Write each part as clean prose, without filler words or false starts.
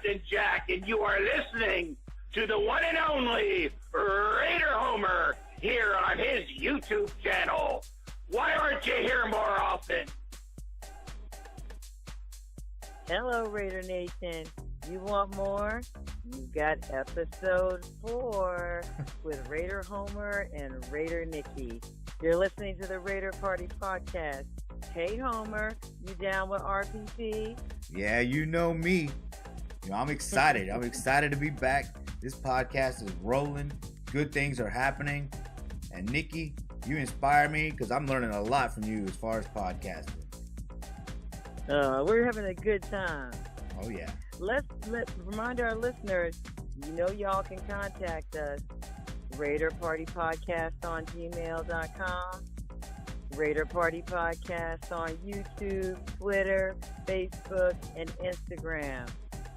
Captain Jack, and you are listening to the one and only Raider Homer here on his YouTube channel. Why aren't you here more often? Hello, Raider Nation. You want more? You got episode 4 with Raider Homer and Raider Nikki. You're listening to the Raider Party Podcast. Hey, Homer, you down with RPP? Yeah, you know me. I'm excited. I'm excited to be back. This podcast is rolling. Good things are happening. And Nikki, you inspire me because I'm learning a lot from you as far as podcasting. We're having a good time. Oh, yeah. Let's remind our listeners, you know y'all can contact us. Raider Party Podcast on gmail.com. Raider Party Podcast on YouTube, Twitter, Facebook, and Instagram.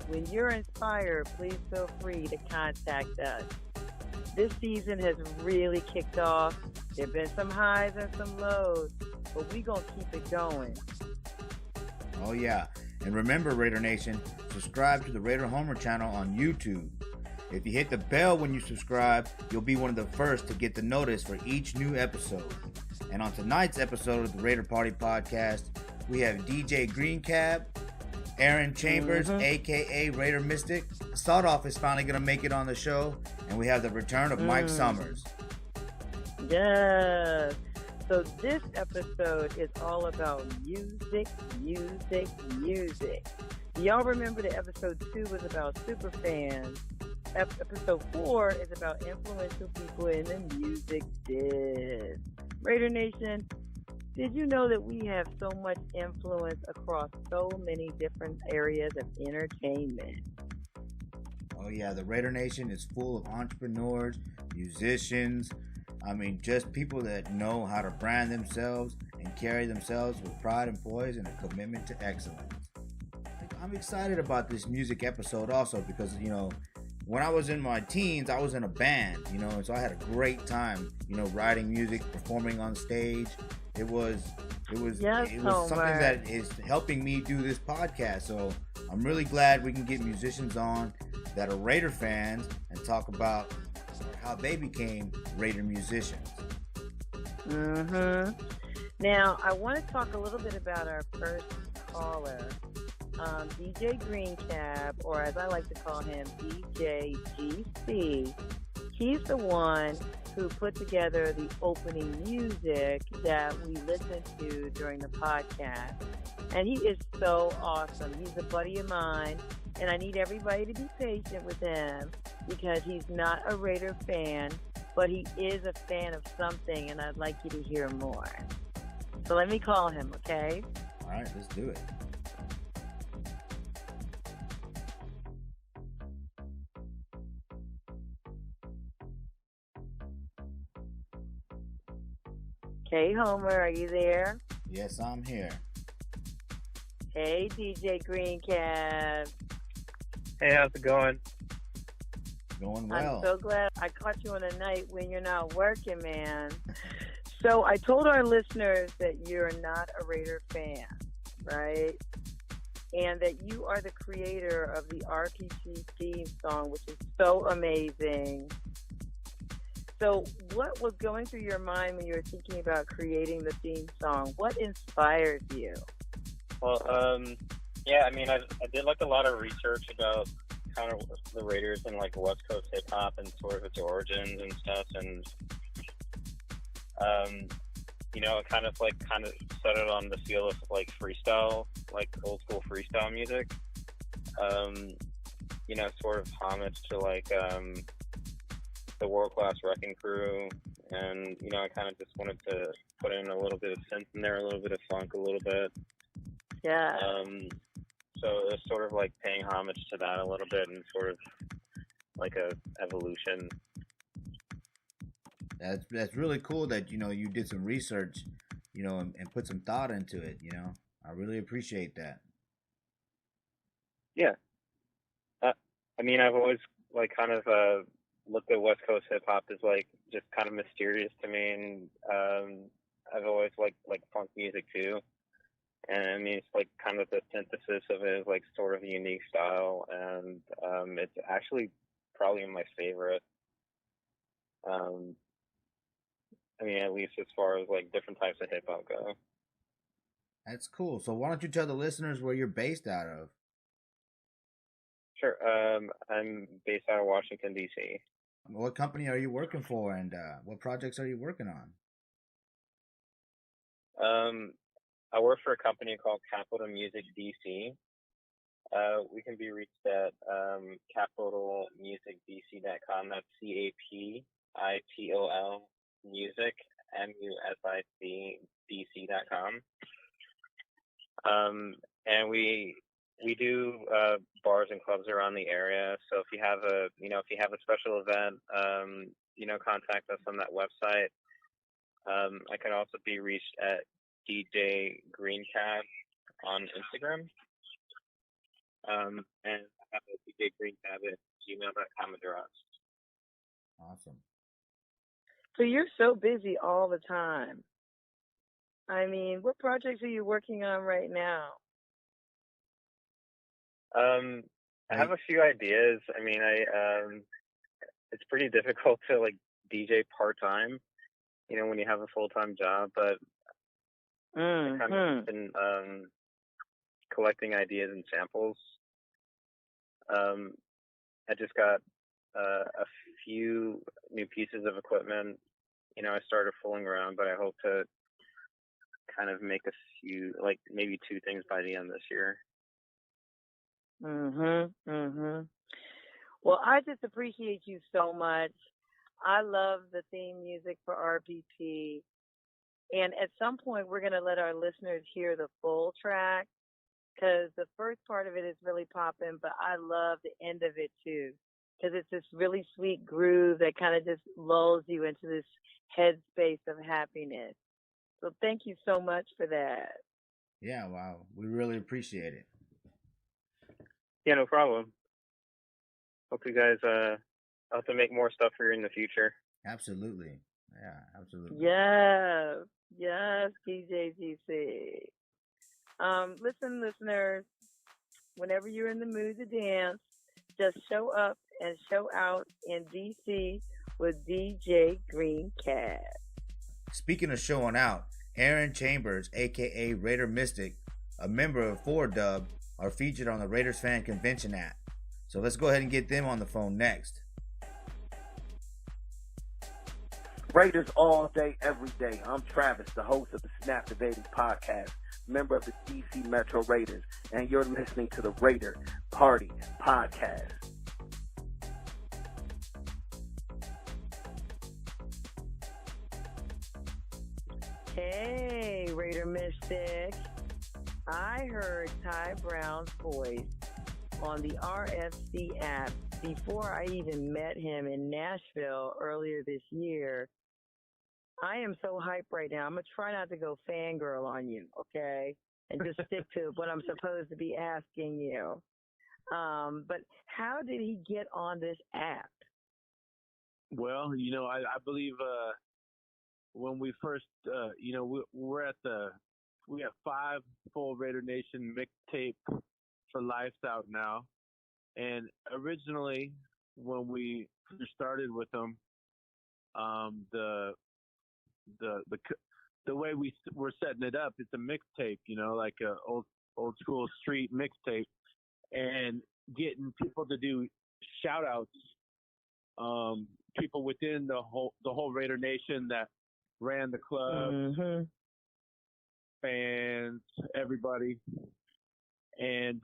When you're inspired, please feel free to contact us. This season has really kicked off. There have been some highs and some lows, but we're going to keep it going. Oh, yeah. And remember, Raider Nation, subscribe to the Raider Homer channel on YouTube. If you hit the bell when you subscribe, you'll be one of the first to get the notice for each new episode. And on tonight's episode of the Raider Party Podcast, we have DJ Green Cab, Aaron Chambers, a.k.a. Raider Mystic. Sawed Off is finally going to make it on the show. And we have the return of Mike Sommers. Yes. So this episode is all about music. Y'all remember that episode 2 was about superfans. Episode 4 is about influential people in the music biz. Raider Nation, did you know that we have so much influence across so many different areas of entertainment? Oh yeah, the Raider Nation is full of entrepreneurs, musicians, just people that know how to brand themselves and carry themselves with pride and poise and a commitment to excellence. I'm excited about this music episode also because, when I was in my teens, I was in a band, and so I had a great time, writing music, performing on stage. It was something that is helping me do this podcast. So I'm really glad we can get musicians on that are Raider fans and talk about how they became Raider musicians. Now, I want to talk a little bit about our first caller, DJ Green Cab, or as I like to call him, DJ GC. He's the one who put together the opening music that we listened to during the podcast. And he is so awesome. He's a buddy of mine, and I need everybody to be patient with him because he's not a Raider fan, but he is a fan of something, and I'd like you to hear more. So let me call him, okay? All right, let's do it. Hey, Homer, are you there? Yes, I'm here. Hey, DJ Green Cab. Hey, how's it going? Going well. I'm so glad I caught you on a night when you're not working, man. So I told our listeners that you're not a Raider fan, right? And that you are the creator of the RPG theme song, which is so amazing. So what was going through your mind when you were thinking about creating the theme song? What inspired you? Well, I did a lot of research about kind of the Raiders and West Coast hip hop and sort of its origins and stuff, and it kind of set it on the feel of freestyle, old school freestyle music. Sort of homage to the World Class Wrecking Crew, and I kind of just wanted to put in a little bit of synth in there, a little bit of funk, a little bit. Yeah. So it's sort of paying homage to that a little bit, and sort of a evolution. That's really cool that you did some research, and put some thought into it. I really appreciate that. Yeah. I've always looked at West Coast hip hop as just kind of mysterious to me, and I've always liked funk music too. And I mean, it's like kind of the synthesis of it is like sort of a unique style, and it's actually probably my favorite. Um, I mean, at least as far as like different types of hip hop go. That's cool. So why don't you tell the listeners where you're based out of? Sure. I'm based out of Washington D.C. What company are you working for, and what projects are you working on? I work for a company called Capital Music DC. We can be reached at capitalmusicdc.com. That's CAPITOL music MUSIC DC.com. And we do bars and clubs around the area. So if you have a special event, contact us on that website. I can also be reached at DJ Greencab on Instagram. And I have a DJ Greencab at gmail.com address. Awesome. So you're so busy all the time. I mean, what projects are you working on right now? I have a few ideas. I mean, it's pretty difficult to like DJ part-time, when you have a full-time job, but I've kind of been collecting ideas and samples. I just got a few new pieces of equipment. I started fooling around, but I hope to kind of make a few, like maybe 2 things by the end of this year. Well, I just appreciate you so much. I love the theme music for RPP. And at some point, we're going to let our listeners hear the full track because the first part of it is really popping, but I love the end of it too because it's this really sweet groove that kind of just lulls you into this headspace of happiness. So thank you so much for that. Yeah, wow. We really appreciate it. Yeah, no problem. Hope you guys have to make more stuff for you in the future. Absolutely. Yeah, absolutely. Yes, DJ GC. Listen, listeners, whenever you're in the mood to dance, just show up and show out in DC with DJ Green Cat. Speaking of showing out, Aaron Chambers, aka Raider Mystic, a member of 4Dub, are featured on the Raiders Fan Convention app. So let's go ahead and get them on the phone next. Raiders all day, every day. I'm Travis, the host of the Snap Debating Podcast, member of the DC Metro Raiders, and you're listening to the Raider Party Podcast. Hey, Raider Mystic. I heard Ty Brown's voice on the RFC app before I even met him in Nashville earlier this year. I am so hyped right now. I'm going to try not to go fangirl on you, okay? And just stick to what I'm supposed to be asking you. But how did he get on this app? Well, I believe when we first, we have 5 full Raider Nation mixtape for Life's out now. And originally, when we started with them, the way we were setting it up, it's a mixtape, like a old school street mixtape, and getting people to do shout outs, people within the whole Raider Nation that ran the club, fans, everybody. And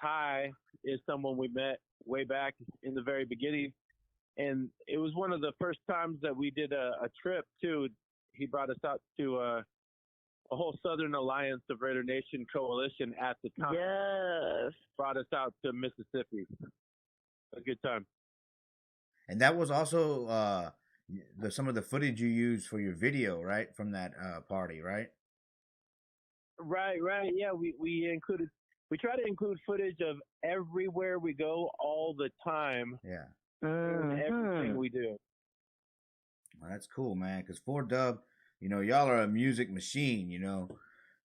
Ty is someone we met way back in the very beginning. And it was one of the first times that we did a trip, too. He brought us out to a whole Southern Alliance of Raider Nation coalition at the time. Yes. Brought us out to Mississippi. A good time. And that was also some of the footage you used for your video, right? From that party, right? Right. Yeah, we try to include footage of everywhere we go all the time. Yeah. Everything we do. Well, that's cool, man. Because 4Dub, y'all are a music machine,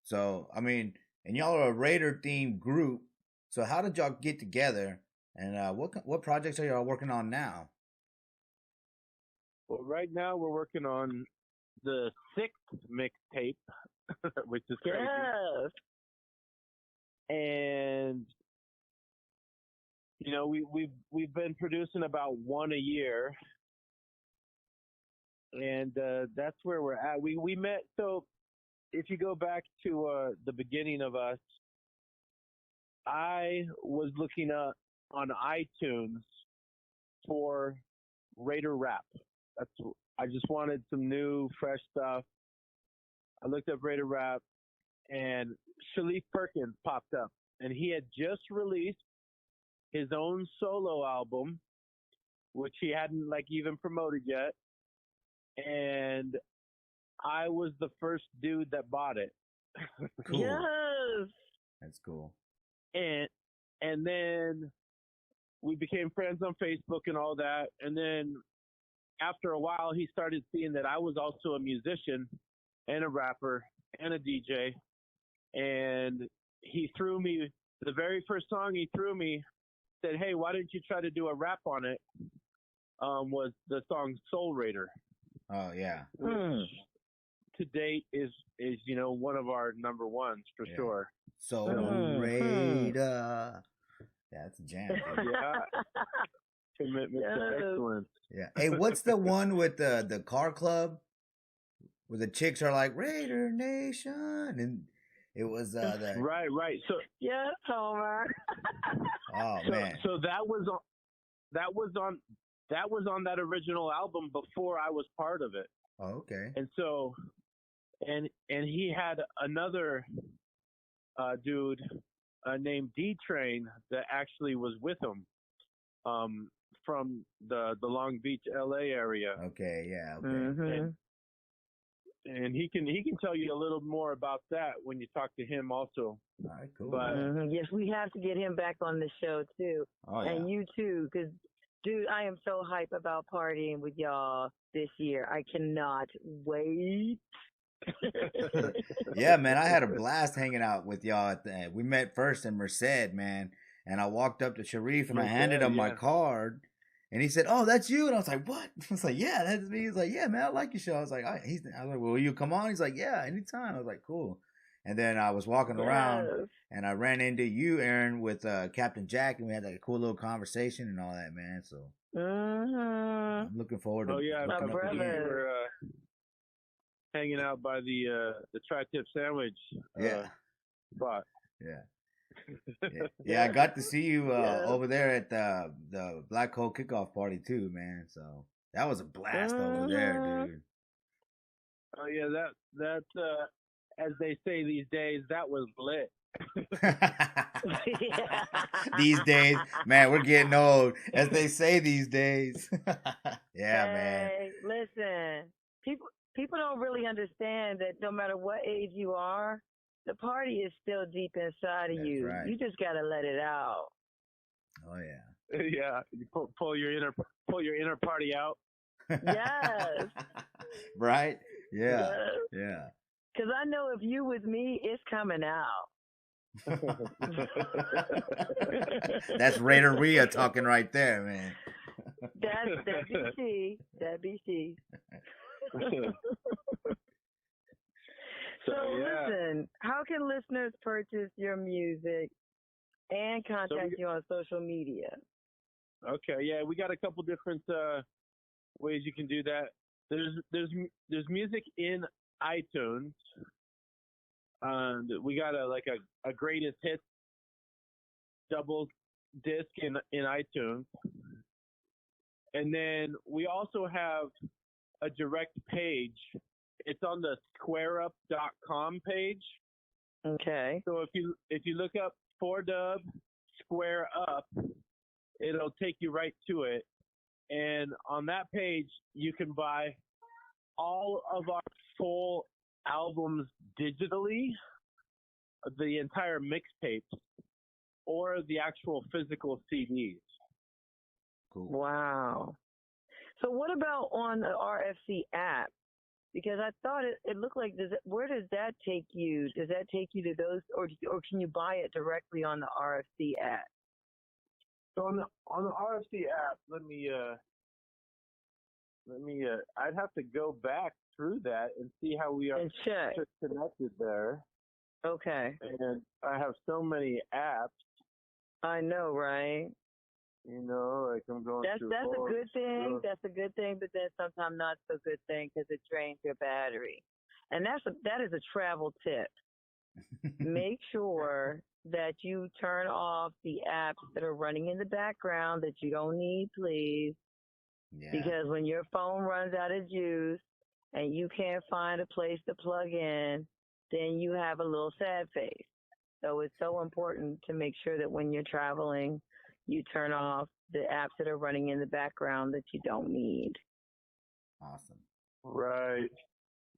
So, I mean, and y'all are a Raider themed group. So how did y'all get together, and what projects are y'all working on now? Well, right now we're working on the 6th mixtape, which is crazy. Yes. And you know, we've been producing about one a year, and that's where we're at. We met. So if you go back to the beginning of us, I was looking up on iTunes for Raider rap. I just wanted some new, fresh stuff. I looked up Raider rap, and Shalif Perkins popped up, and he had just released his own solo album, which he hadn't like even promoted yet. And I was the first dude that bought it. Cool. Yes. That's cool. And then we became friends on Facebook and all that. And then after a while, he started seeing that I was also a musician and a rapper and a DJ. And he threw me, the very first song he threw me, said, "Hey, why didn't you try to do a rap on it?" Was the song Soul Raider. Oh yeah. Which to date is you know, one of our number ones for sure. Soul Raider. Yeah, that's a jam. Dude. Yeah. Commitment to excellence. Yeah. Hey, what's the one with the car club where the chicks are like Raider Nation, and it was the right. So yes, Homer. oh man. So that was on that original album before I was part of it. Oh, okay. And so and he had another dude named D Train that actually was with him from the Long Beach LA area. Okay, yeah, okay. Mm-hmm. And he can tell you a little more about that when you talk to him also. All right, cool. But yes, we have to get him back on the show too. Oh, yeah. And you too, because dude, I am so hype about partying with y'all this year. I cannot wait. Yeah, man, I had a blast hanging out with y'all. We met first in Merced, man, and I walked up to Sharif and I handed him my card, and he said, "Oh, that's you," and I was like, "What?" I was like, "Yeah, that's me." He's like, "Yeah, man, I like your show." I was like, I was like, "Well, will you come on?" He's like, "Yeah, anytime." I was like, "Cool." And then I was walking around, and I ran into you, Aaron, with Captain Jack, and we had like a cool little conversation and all that, man. So I'm looking forward to. Oh yeah, my brother. We were hanging out by the tri-tip sandwich spot. Yeah, I got to see you over there at the Black Hole Kickoff Party too, man. So that was a blast over there, dude. Oh yeah, that as they say these days, that was lit. These days, man, we're getting old, as they say these days. Yeah, man. Listen, people don't really understand that no matter what age you are, the party is still deep inside of you. Right. You just gotta let it out. Oh yeah. Yeah, you pull your inner party out. Yes. Right? Yeah. Yeah. Because I know if you with me, it's coming out. That's Raider Rhea talking right there, man. That be she. That be she. So listen, how can listeners purchase your music and contact you on social media? Okay, yeah, we got a couple different ways you can do that. There's music in iTunes. We got a greatest hits double disc in iTunes, and then we also have a direct page. It's on the squareup.com page. Okay. So if you look up 4Dub Square Up, it'll take you right to it. And on that page, you can buy all of our full albums digitally, the entire mixtapes, or the actual physical CDs. Cool. Wow. So what about on the RFC app? Because I thought it looked like, where does that take you? Does that take you to those, or can you buy it directly on the RFC app? So on the RFC app, let me I'd have to go back through that and see how we are And check. connected there. Okay. And I have so many apps. I know, right? Like I'm going That's through. a good thing. That's a good thing, but then sometimes not so good thing because it drains your battery. And that is a travel tip. Make sure that you turn off the apps that are running in the background that you don't need, please. Yeah. Because when your phone runs out of juice and you can't find a place to plug in, then you have a little sad face. So it's so important to make sure that when you're traveling, you turn off the apps that are running in the background that you don't need. Awesome. Right.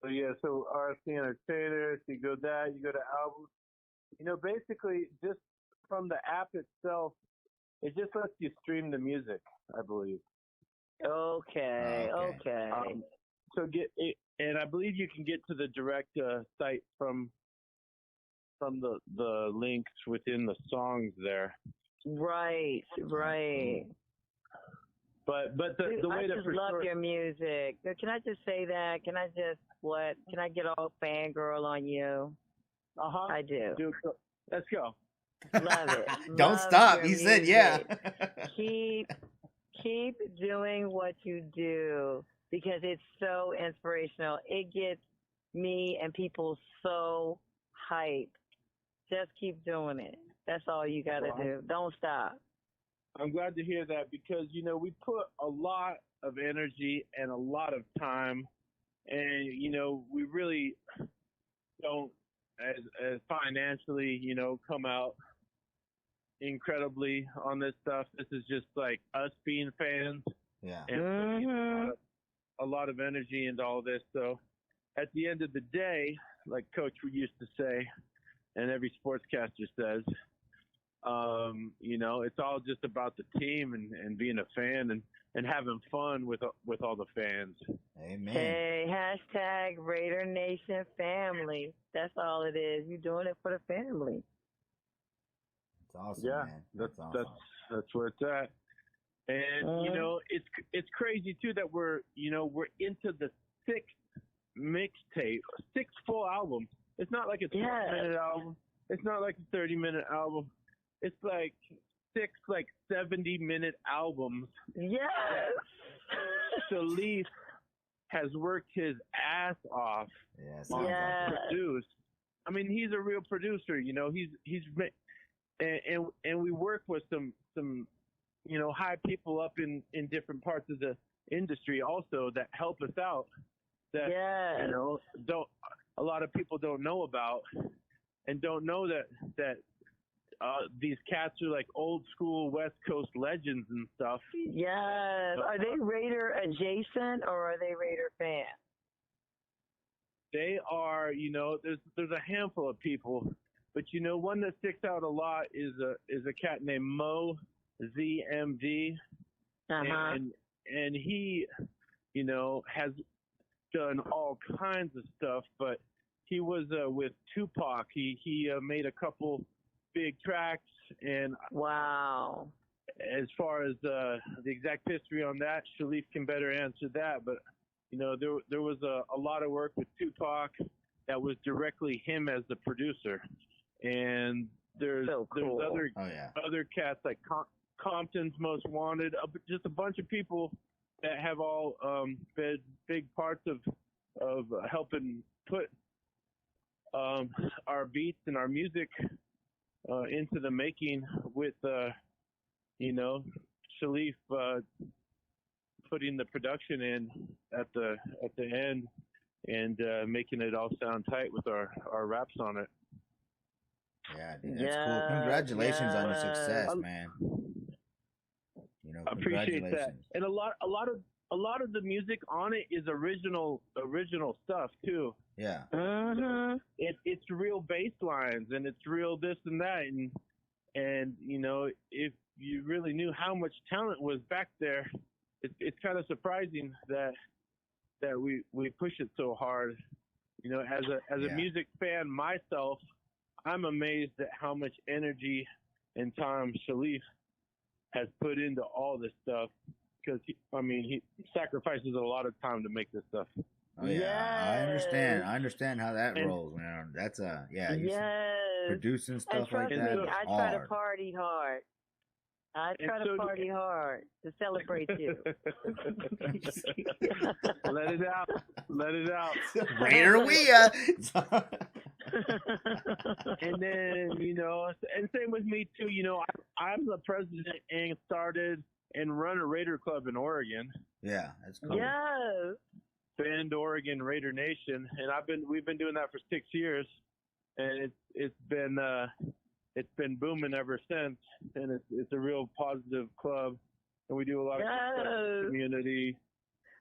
So so RFC Entertainer, so you go to albums. Basically just from the app itself, it just lets you stream the music, I believe. Okay. So and I believe you can get to the direct site from the links within the songs there. Right. But the Dude, way I just love your music. Can I just say that? Can I get all fangirl on you? I do. Dude, let's go. Love it. Don't Love stop. your He said, music. yeah. Keep doing what you do because it's so inspirational. It gets me and people so hyped. Just keep doing it. That's all you got to do. Don't stop. I'm glad to hear that because, we put a lot of energy and a lot of time and, we really don't as financially, come out incredibly on this stuff. This is just like us being fans. Yeah. And a lot of energy into all this. So at the end of the day, like Coach used to say, and every sportscaster says, it's all just about the team and being a fan and having fun with all the fans. Amen. Hey, hashtag Raider Nation family. That's all it is. You're doing it for the family. That's awesome, yeah, man. That's awesome. That's where it's at. And it's crazy too that we're into the sixth mixtape, six full albums. It's not like a 20-minute album. It's not like a 30-minute album. It's like 6 70-minute albums. Yes. Shalif has worked his ass off on produce. I mean, he's a real producer. He's and we work with some high people up in different parts of the industry also that help us out. That a lot of people don't know about and don't know that these cats are like old school West Coast legends and stuff. Yes. Are they Raider adjacent or are they Raider fans? They are, there's a handful of people, but one that sticks out a lot is a cat named Mo ZMD, and he, has done all kinds of stuff, but he was with Tupac. He made a couple big tracks, and wow. As far as the exact history on that, Shalif can better answer that. But there was a lot of work with Tupac that was directly him as the producer, and there's other cats like Compton's Most Wanted, just a bunch of people that have all been big parts of helping put our beats and our music into the making with Shalif putting the production in at the end and making it all sound tight with our raps on it. Yeah, dude, that's cool. Congratulations on your success, man. I appreciate that. And a lot of the music on it is original stuff too. Yeah. It's real bass lines and it's real this and that and if you really knew how much talent was back there, it's kind of surprising that that we push it so hard. You know, as a music fan myself, I'm amazed at how much energy and time Shalif has put into all this stuff. Because he sacrifices a lot of time to make this stuff. Oh yeah, Yes. I understand how that rolls, man. That's Yes. producing And stuff like trust that me, is I try to hard. party hard. I try And to so- party hard to celebrate you. Let it out. Let it out. Raider we And then, you know, and same with me too. You know, I'm the president and started and run a Raider club in Oregon, Yeah, that's cool. Yes. Bend Oregon Raider Nation, and we've been doing that for 6 years, and it's been booming ever since, and it's a real positive club, and we do a lot of good stuff in the Yes. community.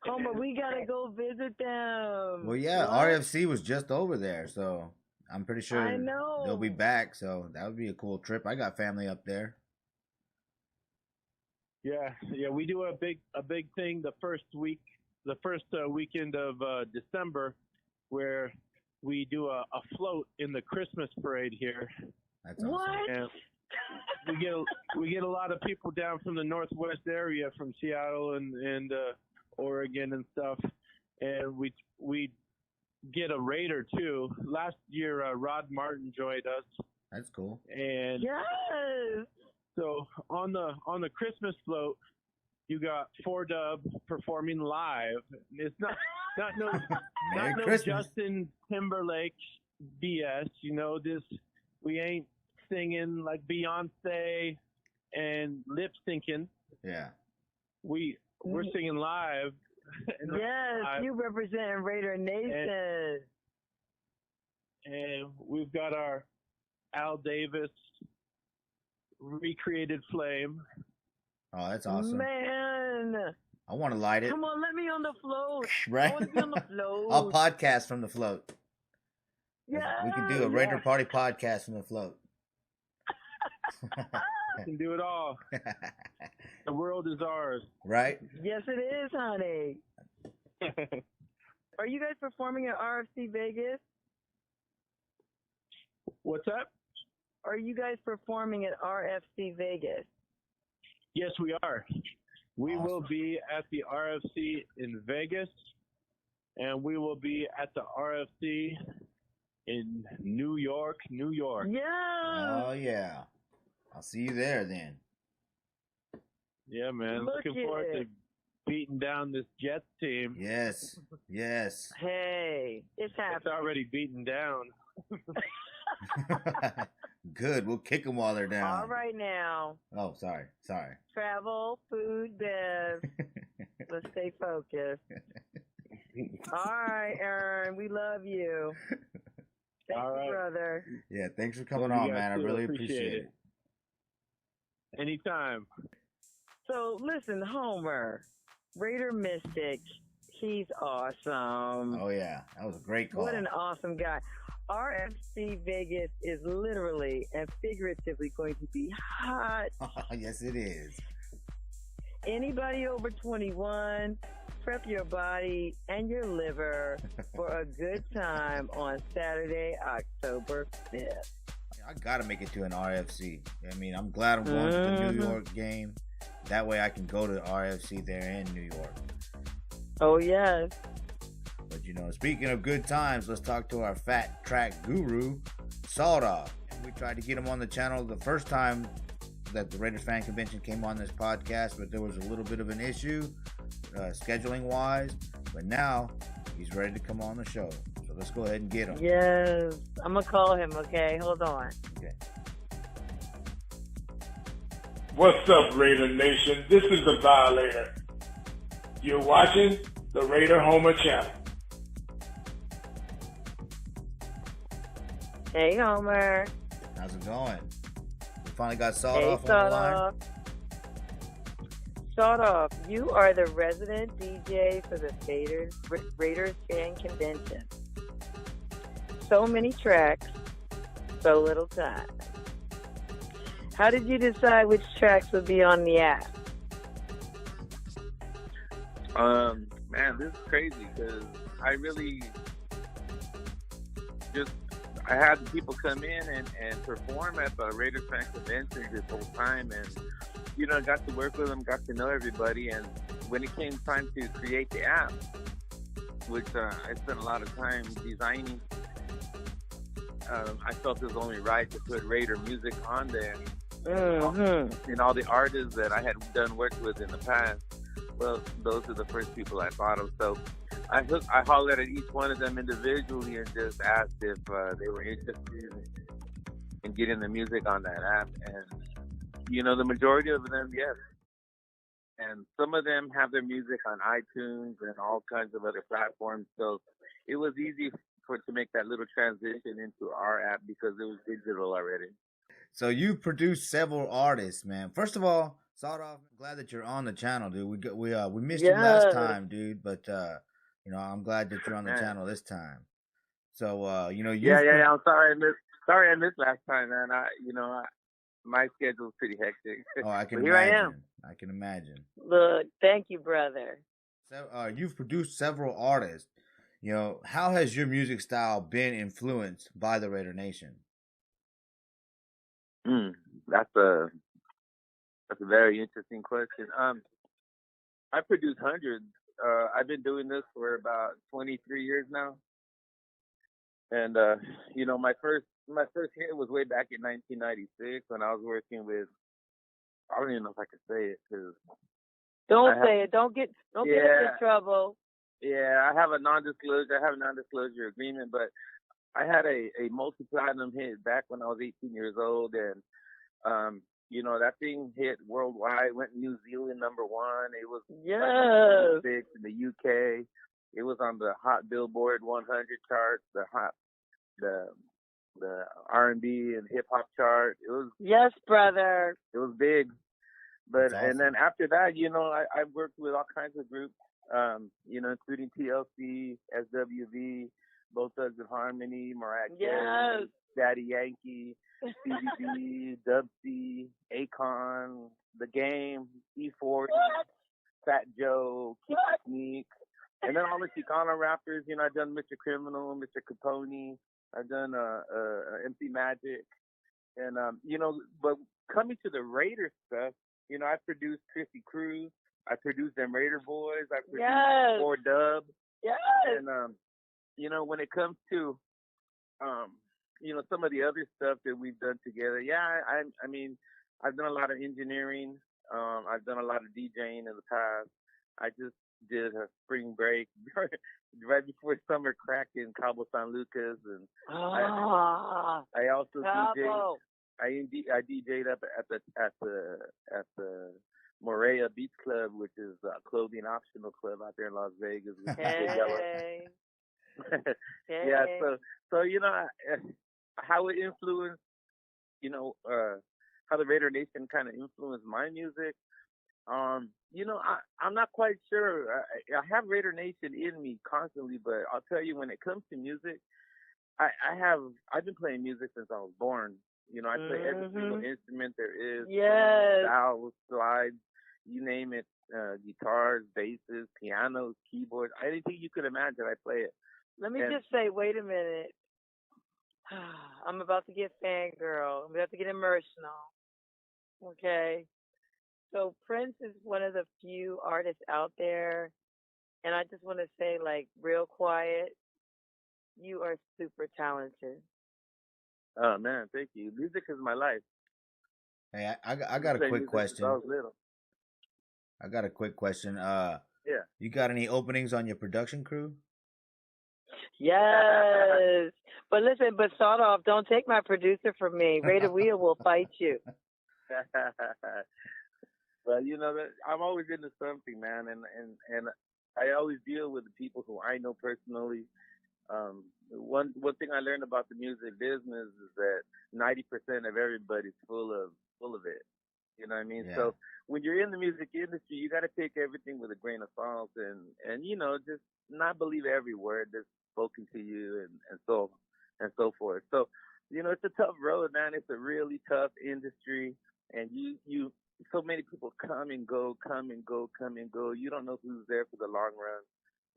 Homer, we gotta go visit them. Well, yeah, What? RFC was just over there, so I'm pretty sure I know. they'll be back. So that would be a cool trip. I got family up there. Yeah, we do a big thing the first weekend of December, where we do a float in the Christmas parade here, That's awesome. What? and we get a lot of people down from the Northwest area, from Seattle and Oregon and stuff, and we get a Raider too. Last year, Rod Martin joined us, That's cool. and Yes. so on the Christmas float, you got 4Dub performing live. It's not no Merry not no Christmas. Justin Timberlake BS. You know, we ain't singing like Beyonce and lip syncing. Yeah. We're singing live. And Yes, live, you represent Raider Nation. and we've got our Al Davis recreated flame. Oh, that's awesome. Man. I want to light it. Come on, let me on the float. Right? I want to be on the float. I'll podcast from the float. Yeah. We can do a Raider Party podcast from the float. We can do it all. The world is ours. Right? Yes, it is, honey. Are you guys performing at RFC Vegas? What's up? Are you guys performing at RFC Vegas? Yes, we are. We Awesome. will be at the RFC in Vegas, and we will be at the RFC in New York, New York. Yeah. Oh, yeah. I'll see you there then. Yeah, man. Look Looking at forward it. to beating down this Jets team. Yes. Yes. Hey, it's It's happening. already beaten down. Good. We'll kick them while they're down. All right now. Oh, sorry. Travel, food, bev. Let's stay focused. All right, Aaron. We love you. Thank All you, right. brother. Yeah, thanks for coming Love on, you guys man. I too. really Appreciate appreciate it. it. Anytime. So, listen, Homer, Raider Mystic, he's awesome. Oh, yeah. That was a great call. What an awesome guy. RFC Vegas is literally and figuratively going to be hot. Yes, it is. Anybody over 21, prep your body and your liver for a good time on Saturday, October 5th. I got to make it to an RFC. I mean, I'm glad I'm going to the New York game. That way I can go to RFC there in New York. Oh, yes. But, you know, speaking of good times, let's talk to our fat track guru, Sawed Off. We tried to get him on the channel the first time that the Raiders Fan Convention came on this podcast, but there was a little bit of an issue, scheduling-wise. But now, he's ready to come on the show. So let's go ahead and get him. Yes. I'm going to call him, okay? Hold on. Okay. What's up, Raider Nation? This is the Violator. You're watching the Raider Homer channel. Hey, Homer. How's it going? We finally got Sawed Hey, Off on the Sawed line. Off. Sawed Off, you are the resident DJ for the Raiders Fan Convention. So many tracks, so little time. How did you decide which tracks would be on the app? Man, this is crazy because I really just I had people come in and perform at the Raiders fan convention this whole time, and I got to work with them, got to know everybody, and when it came time to create the app, which I spent a lot of time designing, I felt it was only right to put Raider music on there. And all the artists that I had done work with in the past, well, those are the first people I thought of. So I hollered at each one of them individually and just asked if they were interested in getting the music on that app. And, the majority of them, yes. And some of them have their music on iTunes and all kinds of other platforms. So it was easy to make that little transition into our app because it was digital already. So you produced several artists, man. First of all, Sawed-Off, I'm glad that you're on the channel, dude. We missed you last time, dude, but I'm glad that you're on the channel this time. So I'm sorry I missed last time, man. My schedule's pretty hectic. Oh, I can but imagine. Here I am. I can imagine. Look, thank you, brother. So you've produced several artists. How has your music style been influenced by the Raider Nation? That's a very interesting question. I produced hundreds. I've been doing this for about 23 years now. And my first hit was way back in 1996 when I was working with. I don't even know if I can say it because. Don't say it. Don't get us in trouble. Yeah, I have a non-disclosure agreement, but I had a multi-platinum hit back when I was 18 years old, and that thing hit worldwide. Went New Zealand #1. It was like #6 in the UK. It was on the Hot Billboard 100 chart, the R&B and hip hop chart. It was brother. It was big, but That's awesome. And then after that, I worked with all kinds of groups, including TLC, SWV, Both Thugs and Harmony, Mariah Carey, Daddy Yankee, CBD, Dub C, Akon, The Game, E40, Fat Joe, Keep Sneak, and then all the Chicano rappers. I've done Mr. Criminal, Mr. Capone. I've done MC Magic, and but coming to the Raider stuff, I produced Chrissy Cruz. I produced them Raider Boys. I produced 4Dub. And when it comes to some of the other stuff that we've done together, I mean, I've done a lot of engineering. I've done a lot of DJing in the past. I just did a spring break right before summer crack in Cabo San Lucas, and I also DJed. I DJed up at the Morea Beach Club, which is a clothing optional club out there in Las Vegas. Hey. Yeah, so how it influenced, how the Raider Nation kind of influenced my music. I'm not quite sure. I have Raider Nation in me constantly, but I'll tell you, when it comes to music, I've been playing music since I was born. I play every single instrument there is. Valves, slides, you name it. Guitars, basses, pianos, keyboards, anything you could imagine, I play it. Let me just say, wait a minute. I'm about to get fangirl. I'm about to get emotional. Okay. So Prince is one of the few artists out there, and I just want to say, like, real quiet, you are super talented. Oh, man, thank you. Music is my life. Hey, I got a quick question. I was little. I got a quick question. Yeah. You got any openings on your production crew? Yes. But listen, Sawed-Off, don't take my producer from me. Raider Wheel will fight you. Well, I'm always into something, man, and I always deal with the people who I know personally. One thing I learned about the music business is that 90% of everybody's full of it. You know what I mean? Yeah. So when you're in the music industry, you got to take everything with a grain of salt and just not believe every word that's spoken to you and so forth. So, it's a tough road, man. It's a really tough industry, and you so many people come and go. You don't know who's there for the long run.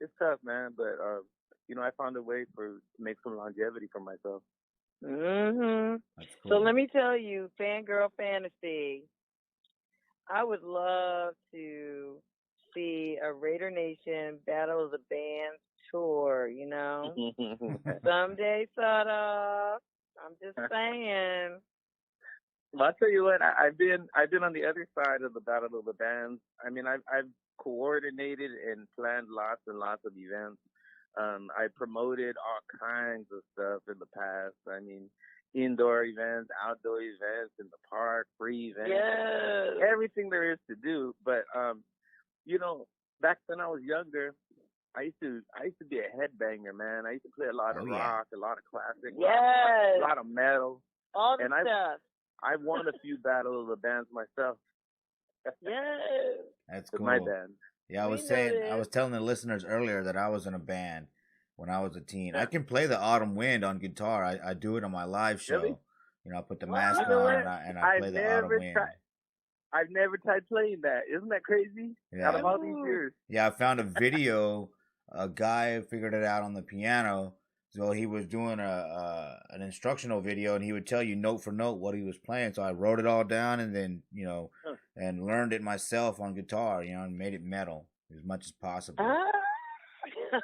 it's tough, man. But I found a way to make some longevity for myself. Mhm. That's So cool. let me tell you, fangirl fantasy. I would love to see a Raider Nation Battle of the Bands tour. Someday, sort of. I'm just saying. Well, I'll tell you what, I've been on the other side of the Battle of the Bands. I mean, I've coordinated and planned lots and lots of events. I promoted all kinds of stuff in the past. I mean, indoor events, outdoor events in the park, free events, Yes. everything there is to do. But back when I was younger, I used to be a headbanger, man. I used to play a lot of rock, a lot of classic, yes, a lot of metal, all the and stuff. I won a few Battle of the Bands myself. Yes. That's With cool. my band. Yeah, I was telling the listeners earlier that I was in a band when I was a teen. I can play the Autumn Wind on guitar. I do it on my live show. Really? I put the mask on and I play the Autumn Wind. I've never tried playing that. Isn't that crazy? Yeah. Out of all these years. Yeah, I found a video. A guy figured it out on the piano. So he was doing an instructional video, and he would tell you note for note what he was playing. So I wrote it all down, and then and learned it myself on guitar. And made it metal as much as possible.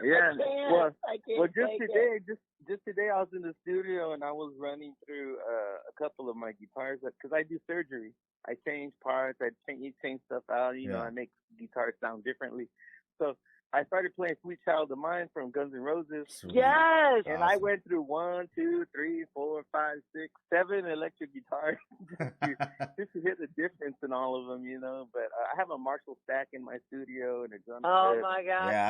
Yeah. Well, just today I was in the studio and I was running through a couple of my guitars because I do surgery. I change parts. I change stuff out. I make guitars sound differently. So I started playing "Sweet Child of Mine" from Guns N' Roses. Sweet. Yes. And I went through 1, 2, 3, 4, 5, 6, 7 electric guitars just to hear the difference in all of them, But I have a Marshall stack in my studio and a drum Oh set. my God! Yeah,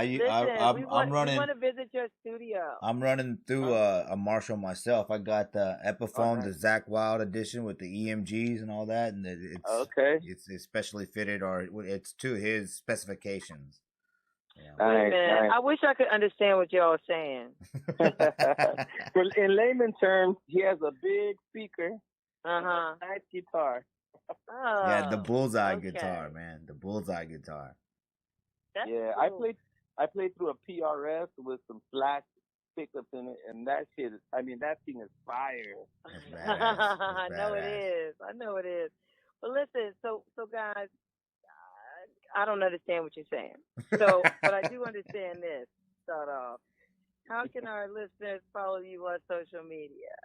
I'm running. We want to visit your studio. I'm running through a Marshall myself. I got the Epiphone, the Zakk Wylde edition with the EMGs and all that, and it's especially fitted, or it's to his specifications. Yeah. Nice. I wish I could understand what y'all are saying. In layman terms, he has a big speaker, nice guitar. Yeah, the bullseye guitar, man. The bullseye guitar. That's cool. I played through a PRS with some Slash pickups in it, and that shit. That thing is fire. I know it is. But listen, so guys. I don't understand what you're saying. So, but I do understand this. Start off. How can our listeners follow you on social media?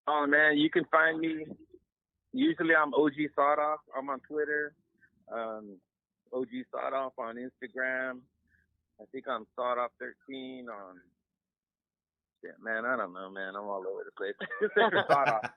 Oh man, you can find me. Usually, I'm OG Sawed-Off. I'm on Twitter. OG Sawed-Off on Instagram. I think I'm Sawed-Off13 on. Shit, man, I don't know, man. I'm all over the place. Just search for Sawed-Off.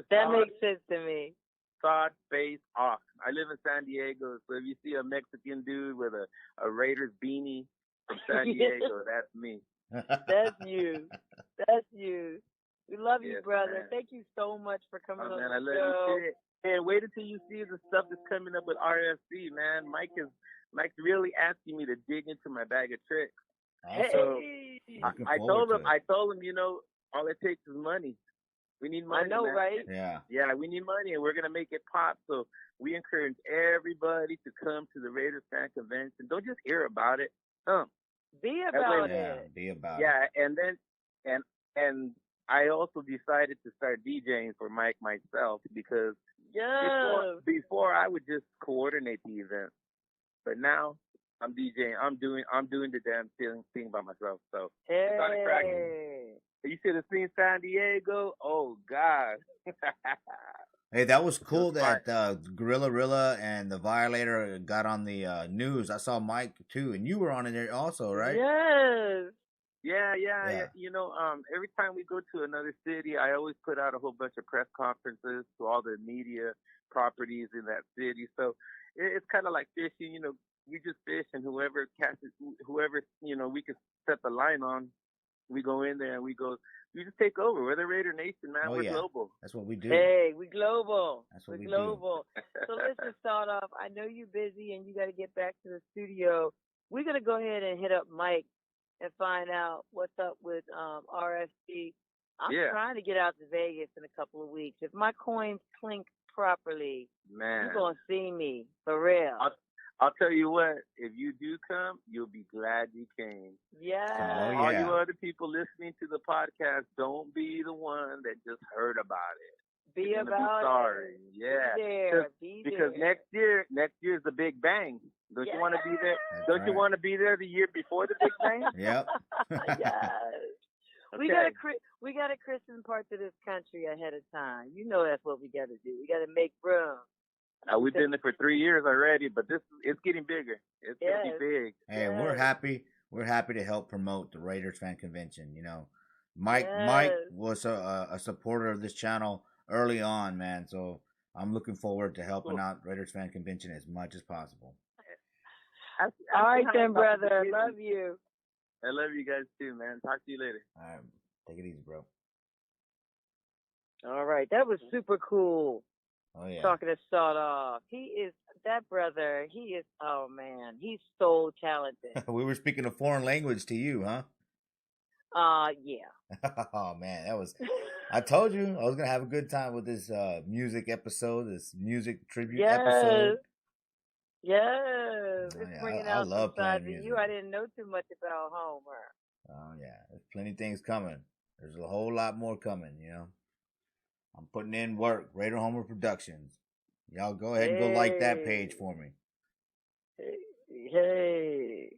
That makes sense to me. Sawed face off. I live in San Diego, so if you see a Mexican dude with a Raiders beanie from San Diego, that's me. That's you. That's you. We love you, brother. Man. Thank you so much for coming on the show. I love you. And wait until you see the stuff that's coming up with RFC, man. Mike's really asking me to dig into my bag of tricks. Hey. So I told him, all it takes is money. We need money. I know, man. right? Yeah, we need money, and we're going to make it pop. So we encourage everybody to come to the Raiders Fan Convention. Don't just hear about it. Be about it. Yeah, be about it. Yeah, and then, and I also decided to start DJing for Mike myself because before I would just coordinate the event. But now I'm DJing. I'm doing the damn thing by myself. So it's on the cracking. You should have seen San Diego. Oh, God. Hey, that was cool that Gorilla Rilla and the Violator got on the news. I saw Mike, too, and you were on it there also, right? Yes. Yeah. Every time we go to another city, I always put out a whole bunch of press conferences to all the media properties in that city. So it's kind of like fishing. We just fish, and whoever catches, we can set the line on. We go in there and we just take over. We're the Raider Nation, man. We're global. That's what we do. Hey, we global. That's what we're global. So let's start off. I know you're busy and you got to get back to the studio. We're going to go ahead and hit up Mike and find out what's up with RFC. I'm trying to get out to Vegas in a couple of weeks. If my coins clink properly, man, you're going to see me for real. I'll tell you what, if you do come, you'll be glad you came. Yeah. Oh, All yeah. you other people listening to the podcast, don't be the one that just heard about it. Be about sorry. it. Yeah. Be there. Be because there. next year is the Big Bang. Don't you want to be there? That's Don't right. you want to be there the year before the Big Bang? Yep. Yes. Okay. We gotta christen parts of this country ahead of time. You know that's what we gotta do. We gotta make room. We've been there for 3 years already, but it's getting bigger. It's gonna be big. Hey, we're happy. We're happy to help promote the Raiders fan convention. You know, Mike was a supporter of this channel early on, man. So I'm looking forward to helping out Raiders fan convention as much as possible. All right, then, brother. Love you. I love you guys too, man. Talk to you later. All right, take it easy, bro. All right, that was super cool. Oh yeah. Talking to Sawed Off. That brother. Oh man, he's so talented. We were speaking a foreign language to you, huh? Yeah. Oh man, that was. I told you I was gonna have a good time with this music episode, this music tribute episode. Yes. Oh, It's bringing out some sides of you I didn't know too much about Homer. Oh yeah, there's plenty of things coming. There's a whole lot more coming, you know. I'm putting in work. Raider Homer Productions. Y'all go ahead and go like that page for me. Hey.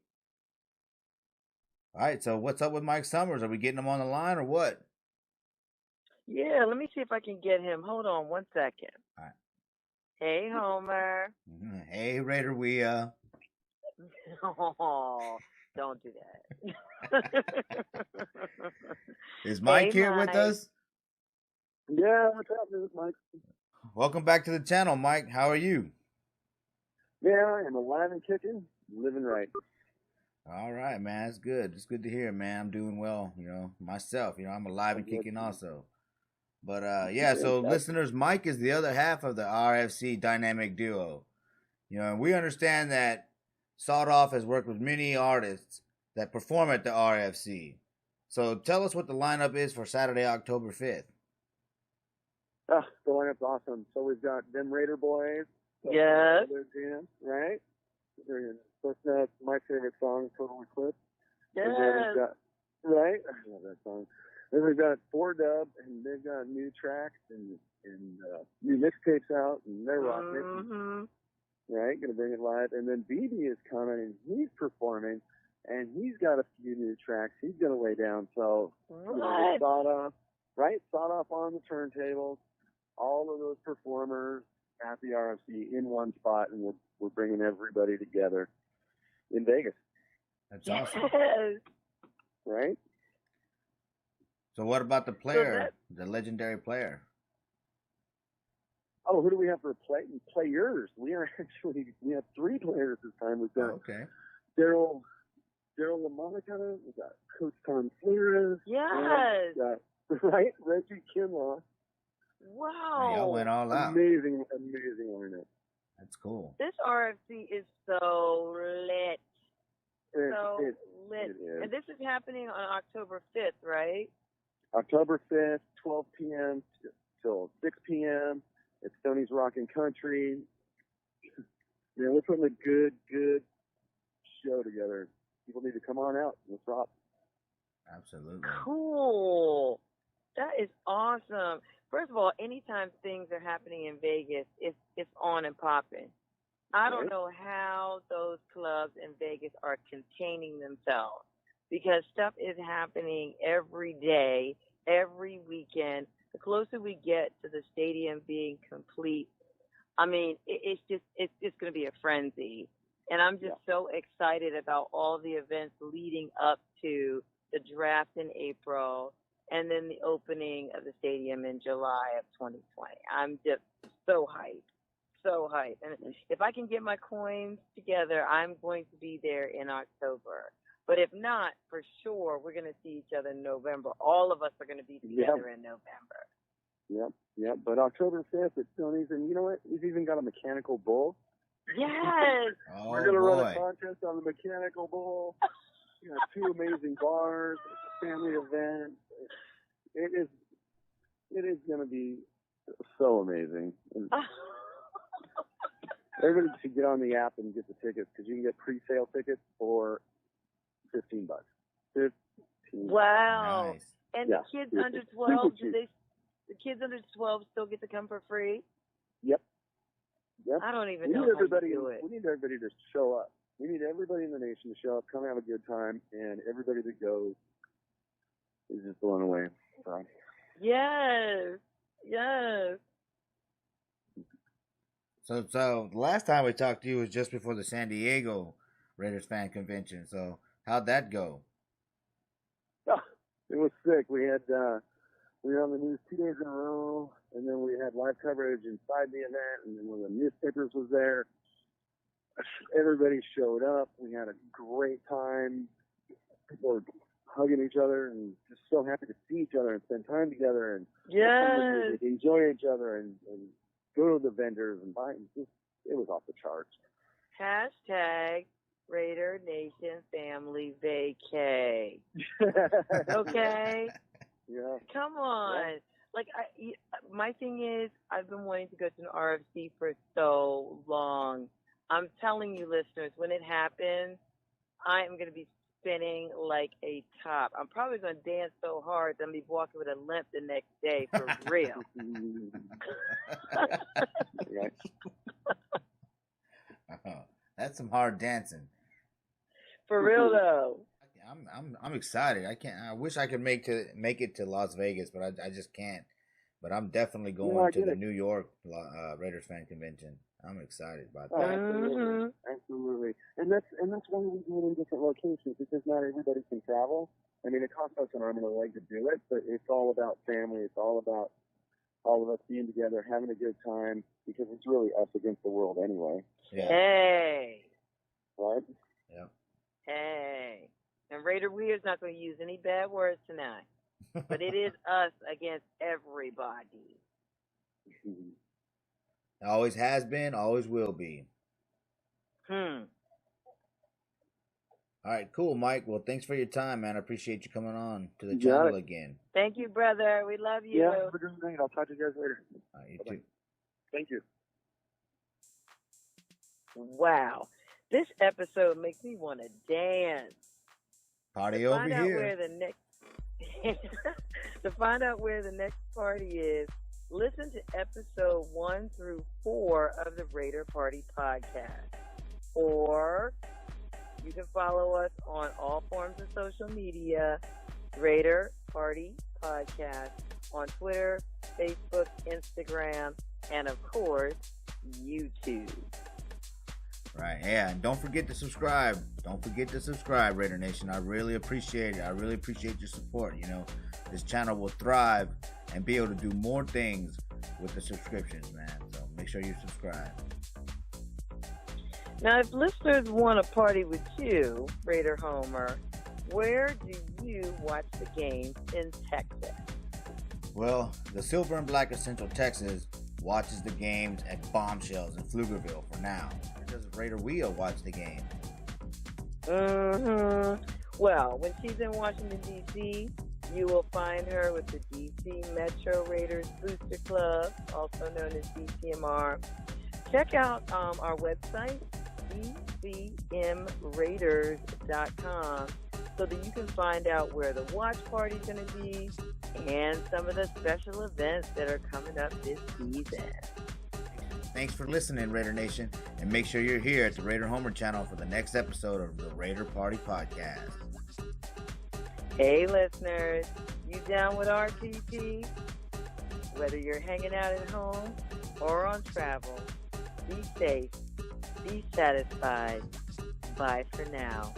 All right, so what's up with Mike Sommers? Are we getting him on the line or what? Yeah, let me see if I can get him. Hold on 1 second. All right. Hey, Homer. Hey, Raider, Oh, don't do that. Is Mike here with us? Yeah, what's up, this is Mike. Welcome back to the channel, Mike. How are you? Yeah, I'm alive and kicking, living right. All right, man. It's good. It's good to hear, man. I'm doing well, you know, myself. You know, I'm alive and kicking also. But, yeah, so listeners, Mike is the other half of the RFC dynamic duo. You know, and we understand that Sawed Off has worked with many artists that perform at the RFC. So tell us what the lineup is for Saturday, October 5th. The lineup's awesome. So we've got them Raider boys. Yes. Jam, right? That's my favorite song, Total Eclipse. Yes. Right? I love that song. Then we've got 4Dub, and they've got new tracks and new mixtapes out, and they're rocking it. Right? Gonna bring it live. And then BB is coming, and he's performing, and he's got a few new tracks he's gonna lay down. So, Sawed Off, right? Sawed Off on the turntables, all of those performers at the RFC in one spot, and we're bringing everybody together in Vegas. That's awesome. Yes. Right? So what about the player, the legendary player? Oh, who do we have for players? We have 3 players this time. We've got Daryl LaMonica, we've got Coach Tom Flores. Yes. Right? Reggie Kinlaw. Wow. Y'all went all out. Amazing lineup. That's cool. This RFC is so lit. Lit. And this is happening on October 5th, right? October 5th, 12 p.m. till 6 p.m. at Stoney's Rockin' Country. Yeah, we're putting a good show together. People need to come on out. Let's rock. Absolutely. Cool. That is awesome. First of all, anytime things are happening in Vegas, it's on and popping. I don't know how those clubs in Vegas are containing themselves because stuff is happening every day, every weekend. The closer we get to the stadium being complete, I mean, it's just going to be a frenzy. And I'm just so excited about all the events leading up to the draft in April and then the opening of the stadium in July of 2020. I'm just so hyped. So hyped. And if I can get my coins together, I'm going to be there in October. But if not, for sure, we're going to see each other in November. All of us are going to be together in November. Yep. But October 5th at Stoney's, and you know what? We've even got a mechanical bull. Yes. We're going to run a contest on the mechanical bull. We got 2 amazing bars. It's a family event. It is going to be so amazing. Everybody should get on the app and get the tickets because you can get pre-sale tickets for $15. 15. Wow. Nice. And Yeah, the kids super- under super 12, cheap. the kids under 12 still get to come for free? Yep. I don't even We know need how everybody. you do it. We need everybody to show up. We need everybody in the nation to show up, come have a good time, and everybody that goes is just blown away. So. Yes. Yes. So the last time we talked to you was just before the San Diego Raiders fan convention. So how'd that go? Oh, it was sick. We were on the news 2 days in a row, and then we had live coverage inside the event, and then one of the newspapers was there. Everybody showed up. We had a great time. People were hugging each other and just so happy to see each other and spend time together and Yes. enjoy each other and go to the vendors and buy. It was off the charts. Hashtag Raider Nation Family Vacay. Okay? Yeah. Come on. Yeah. Like, my thing is, I've been wanting to go to an RFC for so long. I'm telling you, listeners, when it happens, I am going to be spinning like a top. I'm probably going to dance so hard that I'm going to be walking with a limp the next day, for real. Yeah. That's some hard dancing. For real, though. I'm excited. I wish I could make it to Las Vegas, but I just can't. But I'm definitely going to the New York Raiders fan convention. I'm excited about that. Absolutely. Absolutely. And that's why we do it in different locations, because not everybody can travel. I mean, it costs us an arm and a leg to do it, but it's all about family. It's all about all of us being together, having a good time, because it's really us against the world anyway. Yeah. Hey. Right? Yeah. Hey. And Raider Weir's not going to use any bad words tonight. But it is us against everybody. Always has been, always will be. Hmm. All right, cool, Mike. Well, thanks for your time, man. I appreciate you coming on to the You got channel it. again. Thank you, brother. We love you. Yeah, have a good night. I'll talk to you guys later. All right, you Bye-bye. too. Thank you. Wow. This episode makes me want to dance. Party over Find out here. where the next to find out where the next party is, listen to episode 1 through 4 of the Raider Party podcast. Or you can follow us on all forms of social media, Raider Party Podcast, on Twitter, Facebook, Instagram, and of course, YouTube. Right, yeah, and don't forget to subscribe. Don't forget to subscribe, Raider Nation. I really appreciate it. I really appreciate your support. You know, this channel will thrive and be able to do more things with the subscriptions, man. So make sure you subscribe. Now, if listeners want to party with you, Raider Homer, where do you watch the games in Texas? Well, the Silver and Black of Central Texas watches the games at Bombshells in Pflugerville for now. Where does Raider Wheel watch the game? Well, when she's in Washington, D.C., you will find her with the D.C. Metro Raiders Booster Club, also known as DCMR. Check out our website, dcmraiders.com, so that you can find out where the watch party's going to be and some of the special events that are coming up this season. Thanks for listening, Raider Nation, and make sure you're here at the Raider Homer channel for the next episode of the Raider Party Podcast. Hey, listeners, you down with RTP? Whether you're hanging out at home or on travel, be safe, be satisfied. Bye for now.